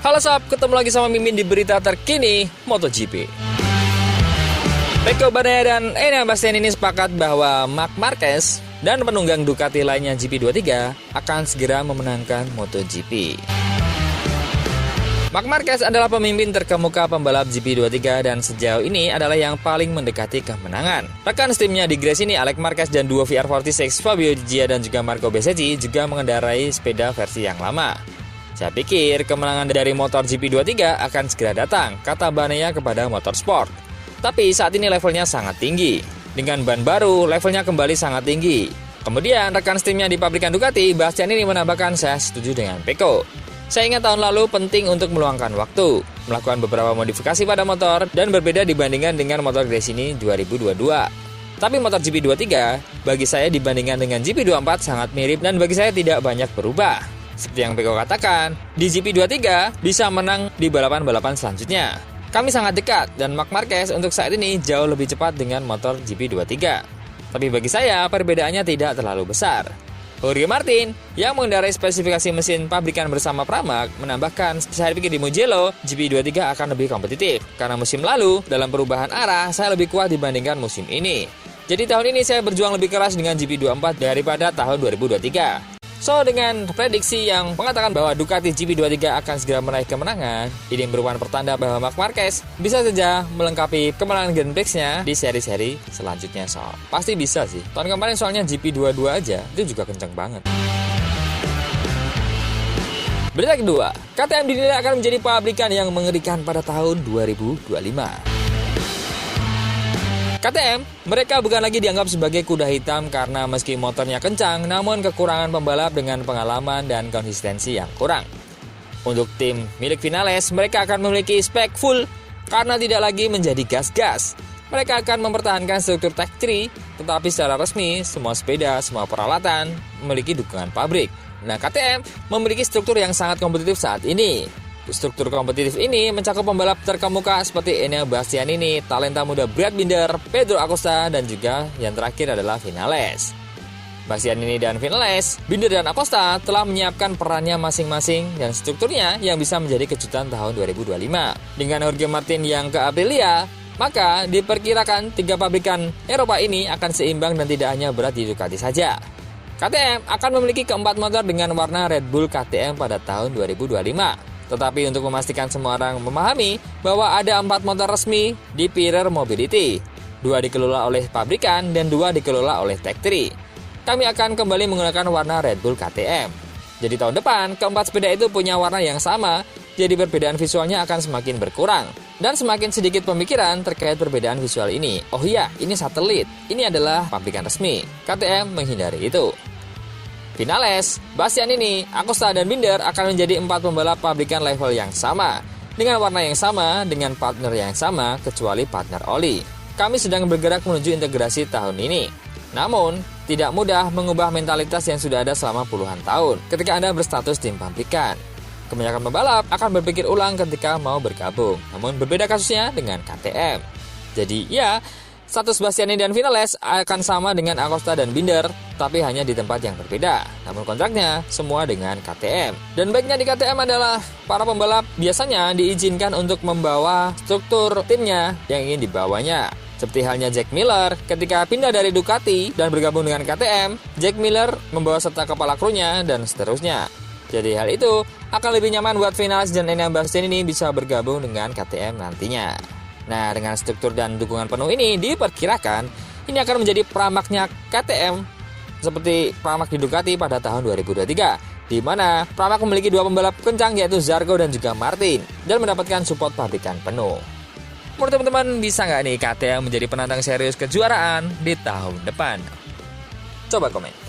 Halo sob, ketemu lagi sama Mimin di berita terkini MotoGP. Pecco Bagnaia dan Enea Bastian ini sepakat bahwa Marc Marquez dan penunggang Ducati lainnya GP23 akan segera memenangkan MotoGP. Marc Marquez adalah pemimpin terkemuka pembalap GP23 dan sejauh ini adalah yang paling mendekati kemenangan. Rekan timnya di Grace ini, Alex Marquez dan duo VR46 Fabio Di Gia dan juga Marco Bezzecchi juga mengendarai sepeda versi yang lama. Saya pikir kemenangan dari motor GP23 akan segera datang, kata Bagnaia kepada Motorsport. Tapi saat ini levelnya sangat tinggi. Dengan ban baru, levelnya kembali sangat tinggi. Kemudian rekan timnya di pabrikan Ducati, Bastian ini menambahkan, saya setuju dengan Pecco. Saya ingat tahun lalu penting untuk meluangkan waktu, melakukan beberapa modifikasi pada motor, dan berbeda dibandingkan dengan motor Grace ini 2022. Tapi motor GP23 bagi saya dibandingkan dengan GP24 sangat mirip dan bagi saya tidak banyak berubah. Seperti yang Pecco katakan, di GP23 bisa menang di balapan-balapan selanjutnya. Kami sangat dekat dan Marc Marquez untuk saat ini jauh lebih cepat dengan motor GP23. Tapi bagi saya perbedaannya tidak terlalu besar. Jorge Martin yang mengendarai spesifikasi mesin pabrikan bersama Pramac menambahkan, saya pikir di Mugello GP23 akan lebih kompetitif karena musim lalu dalam perubahan arah saya lebih kuat dibandingkan musim ini. Jadi tahun ini saya berjuang lebih keras dengan GP24 daripada tahun 2023. So, dengan prediksi yang mengatakan bahwa Ducati GP23 akan segera meraih kemenangan, ini merupakan pertanda bahwa Marc Marquez bisa saja melengkapi kemenangan Grand Prix-nya di seri-seri selanjutnya. So, pasti bisa sih. Tahun kemarin soalnya GP22 aja, itu juga kenceng banget. Berita kedua, KTM dinilai akan menjadi pabrikan yang mengerikan pada tahun 2025. KTM, mereka bukan lagi dianggap sebagai kuda hitam karena meski motornya kencang, namun kekurangan pembalap dengan pengalaman dan konsistensi yang kurang. Untuk tim milik Vinales, mereka akan memiliki spek full karena tidak lagi menjadi gas-gas. Mereka akan mempertahankan struktur Tech 3, tetapi secara resmi, semua sepeda, semua peralatan memiliki dukungan pabrik. Nah, KTM memiliki struktur yang sangat kompetitif saat ini. Struktur kompetitif ini mencakup pembalap terkemuka seperti Enea Bastian ini, talenta muda Brad Binder, Pedro Acosta, dan juga yang terakhir adalah Vinales. Bastian ini dan Vinales, Binder dan Acosta telah menyiapkan perannya masing-masing dan strukturnya yang bisa menjadi kejutan tahun 2025. Dengan Jorge Martin yang ke Aprilia, maka diperkirakan tiga pabrikan Eropa ini akan seimbang dan tidak hanya berat di Ducati saja. KTM akan memiliki keempat motor dengan warna Red Bull KTM pada tahun 2025. Tetapi untuk memastikan semua orang memahami bahwa ada 4 motor resmi di Pirer Mobility. 2 dikelola oleh pabrikan dan 2 dikelola oleh Tech 3. Kami akan kembali menggunakan warna Red Bull KTM. Jadi tahun depan, keempat sepeda itu punya warna yang sama, jadi perbedaan visualnya akan semakin berkurang. Dan semakin sedikit pemikiran terkait perbedaan visual ini. Oh iya, ini satelit. Ini adalah pabrikan resmi. KTM menghindari itu. Vinales, Bastian ini, Acosta dan Binder akan menjadi 4 pembalap pabrikan level yang sama, dengan warna yang sama, dengan partner yang sama, kecuali partner oli. Kami sedang bergerak menuju integrasi tahun ini. Namun, tidak mudah mengubah mentalitas yang sudah ada selama puluhan tahun ketika Anda berstatus tim pabrikan. Kebanyakan pembalap akan berpikir ulang ketika mau bergabung, namun berbeda kasusnya dengan KTM. Jadi ya, status Bastiani dan Vinales akan sama dengan Acosta dan Binder, tapi hanya di tempat yang berbeda. Namun kontraknya semua dengan KTM. Dan baiknya di KTM adalah para pembalap biasanya diizinkan untuk membawa struktur timnya yang ingin dibawanya. Seperti halnya Jack Miller, ketika pindah dari Ducati dan bergabung dengan KTM, Jack Miller membawa serta kepala krunya dan seterusnya. Jadi hal itu akan lebih nyaman buat Vinales dan Enea Bastian ini bisa bergabung dengan KTM nantinya. Nah, dengan struktur dan dukungan penuh ini diperkirakan ini akan menjadi pramaknya KTM seperti pramak di Ducati pada tahun 2023, di mana Pramac memiliki 2 pembalap kencang yaitu Zarco dan juga Martin dan mendapatkan support pabrikan penuh. Menurut teman-teman, bisa nggak nih KTM menjadi penantang serius kejuaraan di tahun depan? Coba komen.